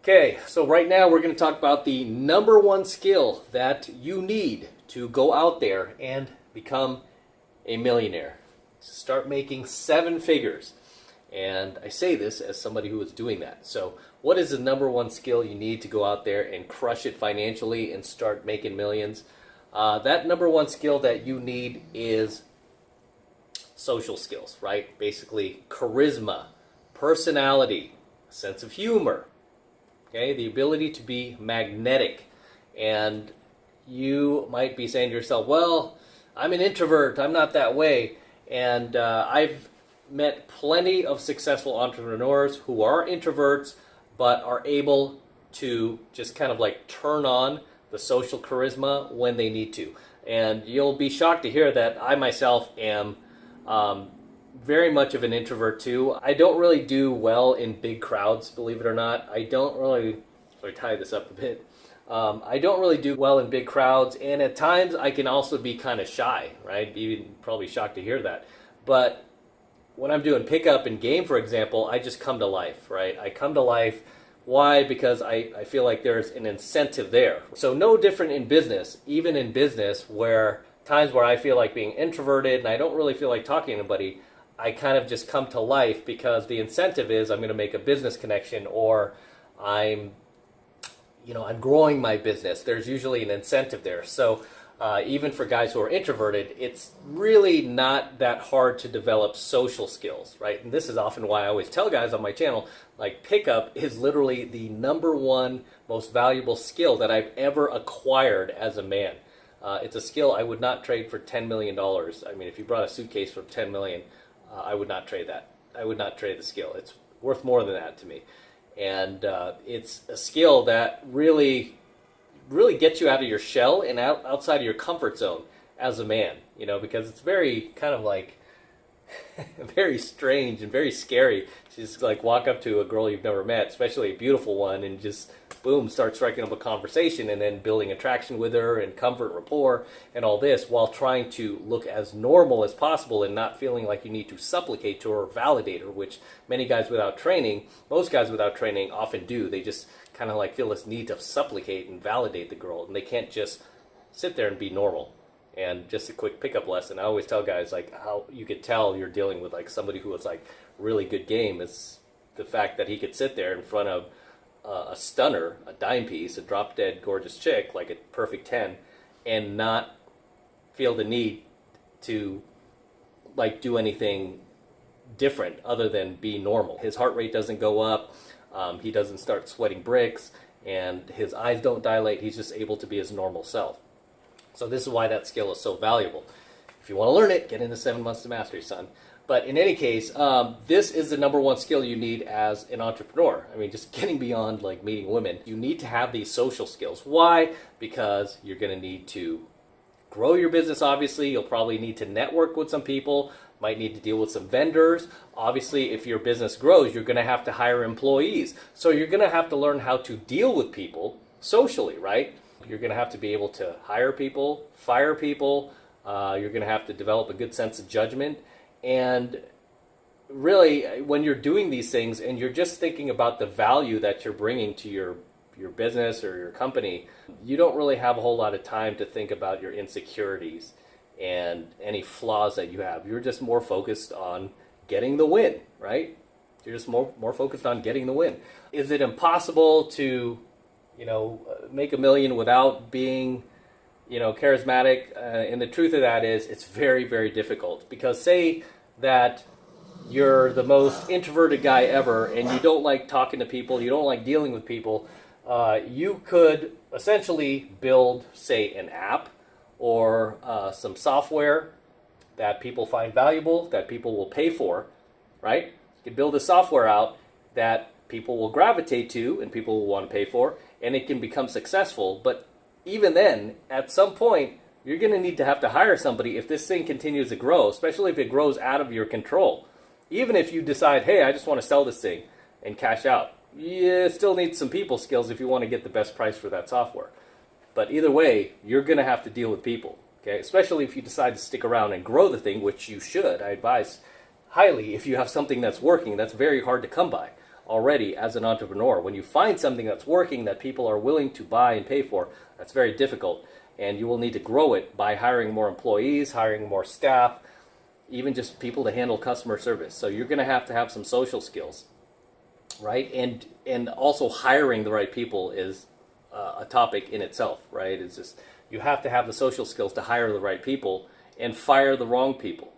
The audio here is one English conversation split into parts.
Okay, so right now we're going to talk about the number one skill that you need to go out there and become a millionaire. Start making seven figures. And I say this as somebody who is doing that. So what is the number one skill you need to go out there and crush it financially and start making millions? That number one skill that you need is social skills, right? Basically charisma, personality, sense of humor. Okay, the ability to be magnetic. And you might be saying to yourself, well, I'm an introvert, I'm not that way. And I've met plenty of successful entrepreneurs who are introverts, but are able to just kind of like turn on the social charisma when they need to. And you'll be shocked to hear that I myself am very much of an introvert too. I don't really do well in big crowds, believe it or not. I don't really, so I tie this up a bit. I don't really do well in big crowds, and at times I can also be kind of shy, right? You're probably shocked to hear that. But when I'm doing pickup and game, for example, I just come to life, right? I come to life. Why? Because I feel like there's an incentive there. So no different in business, even in business where times where I feel like being introverted and I don't really feel like talking to anybody, I kind of just come to life because the incentive is I'm going to make a business connection, or I'm growing my business. There's usually an incentive there. So even for guys who are introverted, it's really not that hard to develop social skills, right? And this is often why I always tell guys on my channel, like pickup is literally the number one most valuable skill that I've ever acquired as a man. It's a skill I would not trade for $10 million. I mean, if you brought a suitcase for $10 million, I would not trade that. I would not trade the skill. It's worth more than that to me. And it's a skill that really gets you out of your shell and outside of your comfort zone as a man, because it's very kind of like very strange and very scary to just like walk up to a girl you've never met, especially a beautiful one, and just boom, start striking up a conversation and then building attraction with her and comfort, rapport, and all this while trying to look as normal as possible and not feeling like you need to supplicate to her or validate her, which most guys without training often do. They just kind of like feel this need to supplicate and validate the girl, and they can't just sit there and be normal. And just a quick pickup lesson, I always tell guys like how you could tell you're dealing with like somebody who was like really good game is the fact that he could sit there in front of a stunner, a dime piece, a drop dead gorgeous chick, like a perfect 10, and not feel the need to like do anything different other than be normal. His heart rate doesn't go up, he doesn't start sweating bricks, and his eyes don't dilate. He's just able to be his normal self. So this is why that skill is so valuable. If you want to learn it, get into 7 months to mastery, son. But in any case, this is the number one skill you need as an entrepreneur. I mean, just getting beyond like meeting women, you need to have these social skills. Why? Because you're going to need to grow your business, obviously. You'll probably need to network with some people, might need to deal with some vendors. Obviously, if your business grows, you're going to have to hire employees. So you're going to have to learn how to deal with people socially, right? You're going to have to be able to hire people, fire people. You're going to have to develop a good sense of judgment. And really, when you're doing these things and you're just thinking about the value that you're bringing to your business or your company, you don't really have a whole lot of time to think about your insecurities and any flaws that you have. You're just more focused on getting the win, right? You're just more focused on getting the win. Is it impossible to, make $1 million without being, charismatic? And the truth of that is it's very, very difficult, because say that you're the most introverted guy ever and you don't like talking to people, you don't like dealing with people, you could essentially build, say, an app or some software that people find valuable, that people will pay for, right? You can build a software out that people will gravitate to and people will want to pay for, and it can become successful. But even then, at some point, you're going to need to have to hire somebody if this thing continues to grow, especially if it grows out of your control. Even if you decide, hey, I just want to sell this thing and cash out, you still need some people skills if you want to get the best price for that software. But either way, you're going to have to deal with people, okay? Especially if you decide to stick around and grow the thing, which you should. I advise highly, if you have something that's working, that's very hard to come by. already as an entrepreneur. When you find something that's working that people are willing to buy and pay for, that's very difficult. And you will need to grow it by hiring more employees, hiring more staff, even just people to handle customer service. So you're going to have some social skills, right? And also hiring the right people is a topic in itself, right? It's just, you have to have the social skills to hire the right people and fire the wrong people,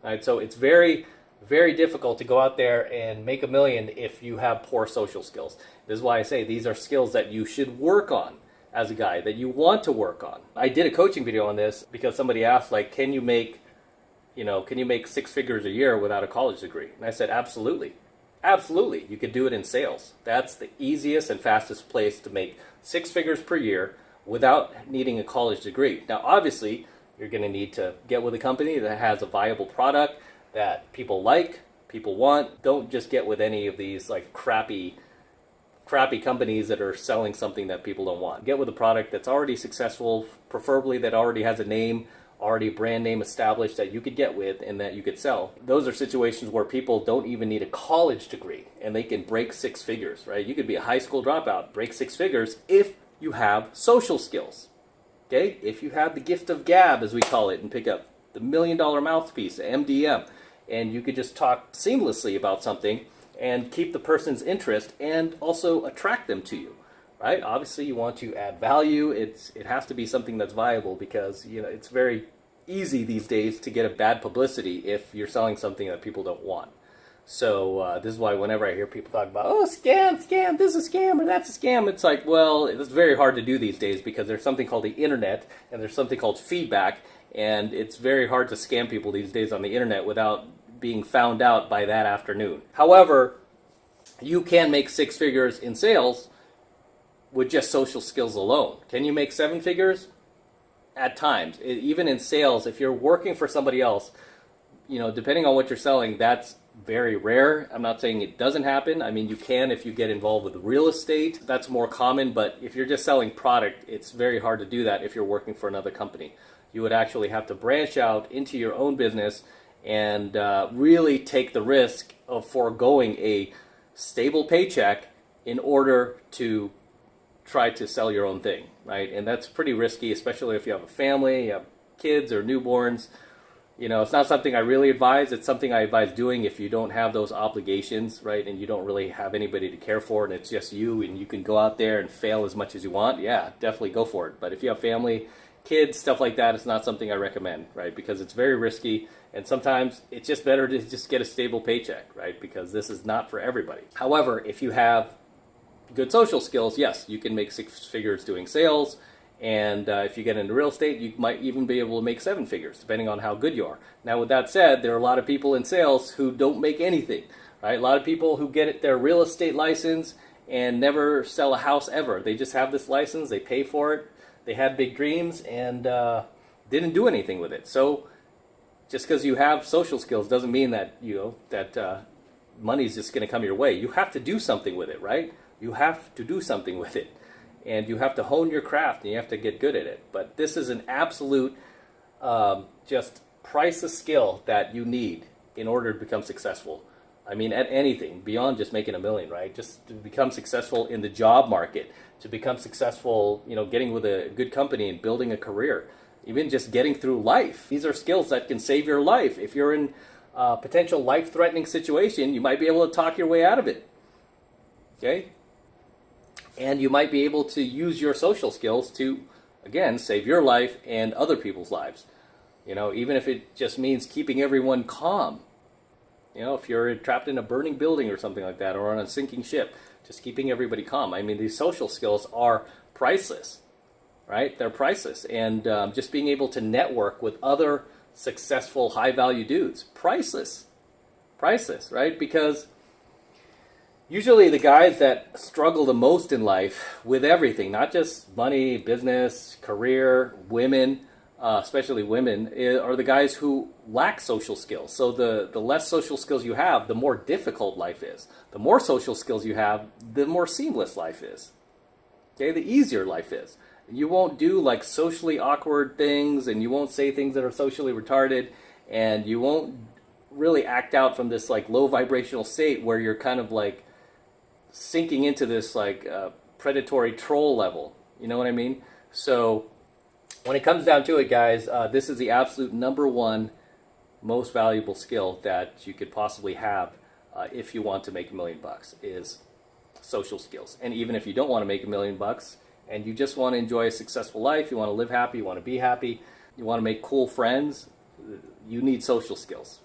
right? So it's very, very difficult to go out there and make a million if you have poor social skills. This is why I say these are skills that you should work on as a guy, that you want to work on. I did a coaching video on this because somebody asked, like, can you make 6 figures a year without a college degree? And I said, absolutely. Absolutely. You could do it in sales. That's the easiest and fastest place to make 6 figures per year without needing a college degree. Now, obviously, you're going to need to get with a company that has a viable product that people like, people want. Don't just get with any of these like crappy companies that are selling something that people don't want. Get with a product that's already successful, preferably that already has a name, already a brand name established that you could get with and that you could sell. Those are situations where people don't even need a college degree and they can break 6 figures, right? You could be a high school dropout, break 6 figures if you have social skills, okay? If you have the gift of gab, as we call it, and pick up the $1 million mouthpiece, MDM, and you could just talk seamlessly about something and keep the person's interest and also attract them to you, right? Obviously, you want to add value. It has to be something that's viable because it's very easy these days to get a bad publicity if you're selling something that people don't want. So this is why whenever I hear people talk about, oh, scam, this is a scam or that's a scam, it's like, well, it's very hard to do these days because there's something called the internet and there's something called feedback, and it's very hard to scam people these days on the internet without being found out by that afternoon. However, you can make 6 figures in sales with just social skills alone. Can you make 7 figures? At times. Even in sales, if you're working for somebody else, depending on what you're selling, that's very rare. I'm not saying it doesn't happen. I mean, you can if you get involved with real estate. That's more common, but if you're just selling product, it's very hard to do that if you're working for another company. You would actually have to branch out into your own business and really take the risk of foregoing a stable paycheck in order to try to sell your own thing, right? And that's pretty risky, especially if you have a family, you have kids or newborns. It's not something I really advise. It's something I advise doing if you don't have those obligations, right? And you don't really have anybody to care for and it's just you and you can go out there and fail as much as you want. Yeah, definitely go for it. But if you have family, kids, stuff like that, it's not something I recommend, right? Because it's very risky and sometimes it's just better to just get a stable paycheck, right? Because this is not for everybody. However, if you have good social skills, yes, you can make 6 figures doing sales. And if you get into real estate, you might even be able to make 7 figures, depending on how good you are. Now, with that said, there are a lot of people in sales who don't make anything, right? A lot of people who get their real estate license and never sell a house ever. They just have this license, they pay for it, they had big dreams, and didn't do anything with it. So just because you have social skills doesn't mean that, money's just going to come your way. You have to do something with it, right? You have to do something with it. And you have to hone your craft and you have to get good at it. But this is an absolute just priceless skill that you need in order to become successful. I mean, at anything beyond just making $1 million, right? Just to become successful in the job market, to become successful, getting with a good company and building a career, even just getting through life. These are skills that can save your life. If you're in a potential life-threatening situation, you might be able to talk your way out of it. Okay? And you might be able to use your social skills to, again, save your life and other people's lives. Even if it just means keeping everyone calm. If you're trapped in a burning building or something like that, or on a sinking ship, just keeping everybody calm. I mean, these social skills are priceless, right? They're priceless. And just being able to network with other successful, high-value dudes, priceless. Priceless, right? Because usually the guys that struggle the most in life with everything, not just money, business, career, women, especially women, are the guys who lack social skills. So the less social skills you have, the more difficult life is. The more social skills you have, the more seamless life is. Okay, the easier life is. You won't do like socially awkward things, and you won't say things that are socially retarded, and you won't really act out from this like low vibrational state where you're kind of like sinking into this like predatory troll level. You know what I mean? So when it comes down to it, guys, this is the absolute #1 most valuable skill that you could possibly have if you want to make $1 million is social skills. And even if you don't want to make $1 million and you just want to enjoy a successful life, you want to live happy, you want to be happy, you want to make cool friends, you need social skills,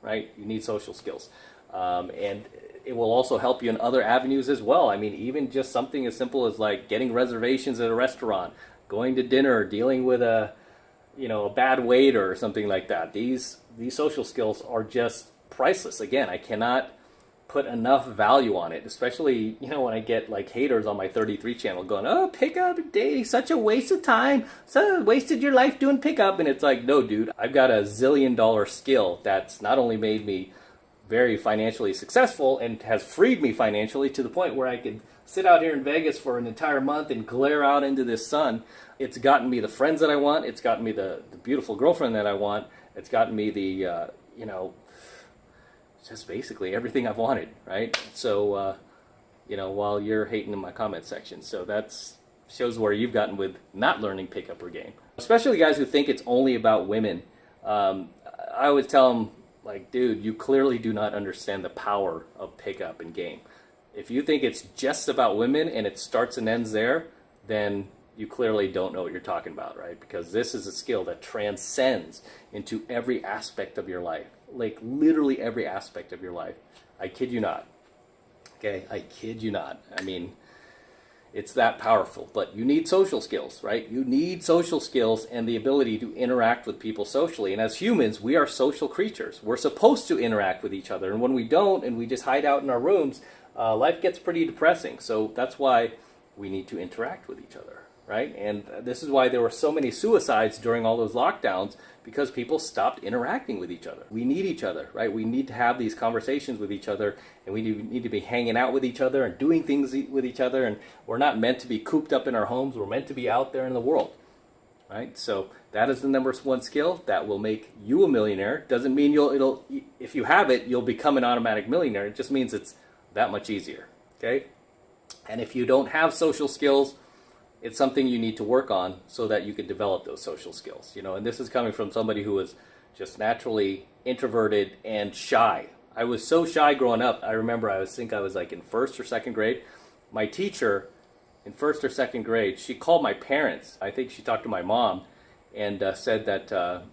right? You need social skills. And it will also help you in other avenues as well. I mean, even just something as simple as like getting reservations at a restaurant, going to dinner, dealing with a bad waiter or something like that. These social skills are just priceless. Again, I cannot put enough value on it, especially, when I get like haters on my 33 channel going, oh, pickup and dating, such a waste of time. So wasted your life doing pickup. And it's like, no, dude, I've got a $1 zillion skill that's not only made me very financially successful and has freed me financially to the point where I could sit out here in Vegas for an entire month and glare out into this sun. It's gotten me the friends that I want. It's gotten me the beautiful girlfriend that I want. It's gotten me the, just basically everything I've wanted, right? So, while you're hating in my comment section. So that's shows where you've gotten with not learning pickup or game. Especially guys who think it's only about women. I always tell them, like, dude, you clearly do not understand the power of pickup and game. If you think it's just about women and it starts and ends there, then you clearly don't know what you're talking about, right? Because this is a skill that transcends into every aspect of your life. Like literally every aspect of your life. I kid you not. Okay, I kid you not. I mean, it's that powerful. But you need social skills, right? You need social skills and the ability to interact with people socially. And as humans, we are social creatures. We're supposed to interact with each other. And when we don't and we just hide out in our rooms, life gets pretty depressing. So that's why we need to interact with each other, right? And this is why there were so many suicides during all those lockdowns, because people stopped interacting with each other. We need each other, right? We need to have these conversations with each other, and we need to be hanging out with each other and doing things with each other, and we're not meant to be cooped up in our homes. We're meant to be out there in the world, right? So that is the #1 skill that will make you a millionaire. Doesn't mean if you have it, you'll become an automatic millionaire. It just means it's that much easier, okay? And if you don't have social skills, it's something you need to work on so that you can develop those social skills, and this is coming from somebody who was just naturally introverted and shy. I was so shy growing up. I remember I was like in 1st or 2nd grade. My teacher in 1st or 2nd grade, she called my parents. I think she talked to my mom and said that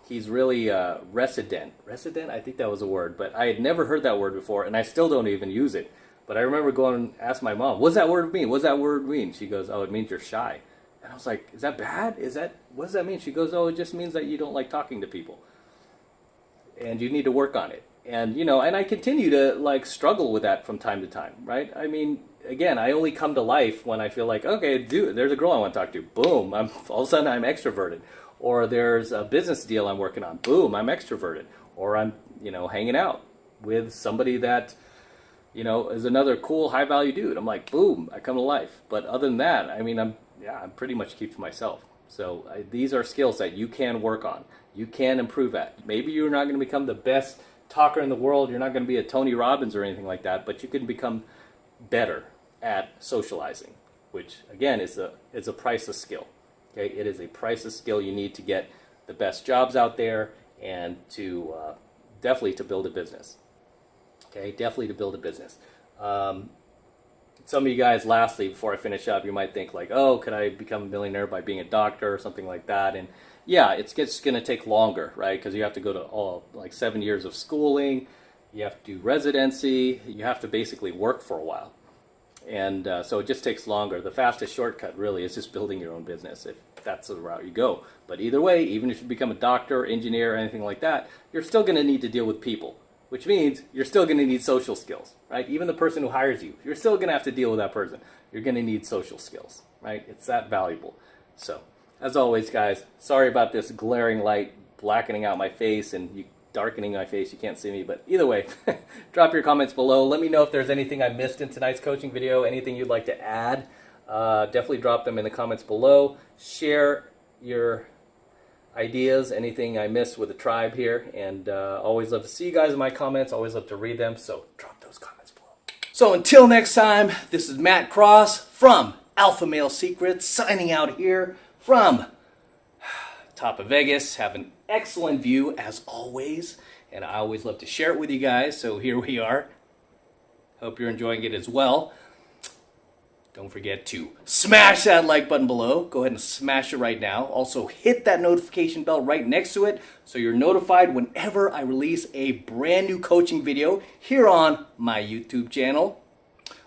he's really resident. Resident? I think that was a word, but I had never heard that word before, and I still don't even use it. But I remember going and asked my mom, what's that word mean? What's that word mean? She goes, oh, it means you're shy. And I was like, is that bad? What does that mean? She goes, oh, it just means that you don't like talking to people. And you need to work on it. And, and I continue to like struggle with that from time to time, right? I mean, again, I only come to life when I feel like, okay, dude, there's a girl I want to talk to. Boom, all of a sudden I'm extroverted. Or there's a business deal I'm working on. Boom, I'm extroverted. Or I'm, hanging out with somebody that is another cool, high-value dude. I'm like, boom, I come to life. But other than that, I mean, I'm pretty much keep to myself. So these are skills that you can work on. You can improve at. Maybe you're not going to become the best talker in the world. You're not going to be a Tony Robbins or anything like that. But you can become better at socializing, which, again, is a priceless skill. Okay, it is a priceless skill you need to get the best jobs out there and to definitely to build a business. Okay, definitely to build a business. Some of you guys, lastly, before I finish up, you might think like, oh, could I become a millionaire by being a doctor or something like that? And yeah, it's going to take longer, right? Because you have to go to 7 years of schooling. You have to do residency. You have to basically work for a while. And so it just takes longer. The fastest shortcut really is just building your own business if that's the route you go. But either way, even if you become a doctor, engineer, or anything like that, you're still going to need to deal with people. Which means you're still going to need social skills, right? Even the person who hires you, you're still going to have to deal with that person. You're going to need social skills, right? It's that valuable. So, as always, guys, sorry about this glaring light blackening out my face and darkening my face. You can't see me, but either way, drop your comments below. Let me know if there's anything I missed in tonight's coaching video, anything you'd like to add. Definitely drop them in the comments below. Share your ideas, anything I missed with the tribe here, and always love to see you guys in my comments, always love to read them, so drop those comments below. So until next time, this is Matt Cross from AlphaMaleSecrets signing out here from top of Vegas. Have an excellent view as always, and I always love to share it with you guys. So here we are. Hope you're enjoying it as well. Don't forget to smash that like button below. Go ahead and smash it right now. Also hit that notification bell right next to it so you're notified whenever I release a brand new coaching video here on my YouTube channel.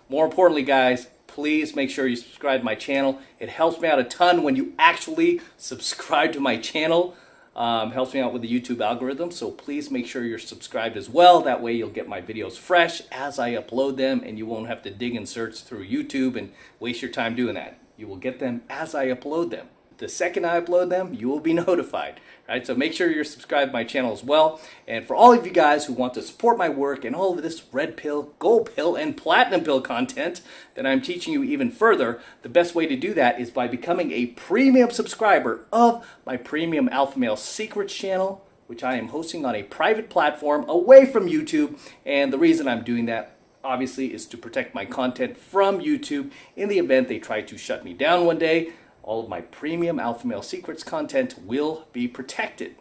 More importantly, guys, please make sure you subscribe to my channel. It helps me out a ton when you actually subscribe to my channel. Helps me out with the YouTube algorithm, so please make sure you're subscribed as well. That way you'll get my videos fresh as I upload them, and you won't have to dig and search through YouTube and waste your time doing that. You will get them as I upload them. The second I upload them, you will be notified. Right? So make sure you're subscribed to my channel as well. And for all of you guys who want to support my work and all of this red pill, gold pill, and platinum pill content that I'm teaching you even further, the best way to do that is by becoming a premium subscriber of my premium Alpha Male Secrets channel, which I am hosting on a private platform away from YouTube. And the reason I'm doing that, obviously, is to protect my content from YouTube in the event they try to shut me down one day. All of my premium Alpha Male Secrets content will be protected.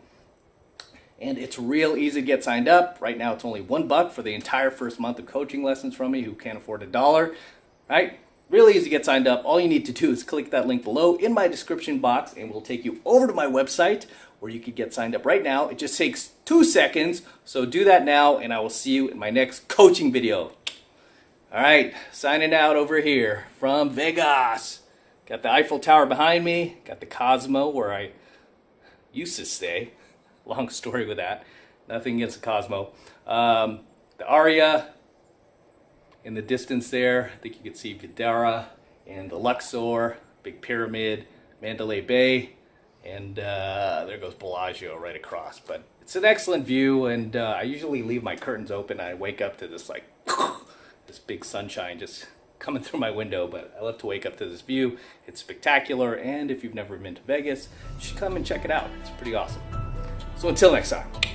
And it's real easy to get signed up. Right now it's only $1 for the entire first month of coaching lessons from me who can't afford $1. Right? Really easy to get signed up. All you need to do is click that link below in my description box and we'll take you over to my website where you could get signed up right now. It just takes 2 seconds. So do that now and I will see you in my next coaching video. Alright, signing out over here from Vegas. Got the Eiffel Tower behind me. Got the Cosmo where I used to stay. Long story with that. Nothing against the Cosmo. The Aria in the distance there. I think you can see Vidara and the Luxor, Big Pyramid, Mandalay Bay, and there goes Bellagio right across. But it's an excellent view, and I usually leave my curtains open. I wake up to this like this big sunshine just coming through my window, but I love to wake up to this view. It's spectacular, and if you've never been to Vegas, you should come and check it out. It's pretty awesome. So until next time.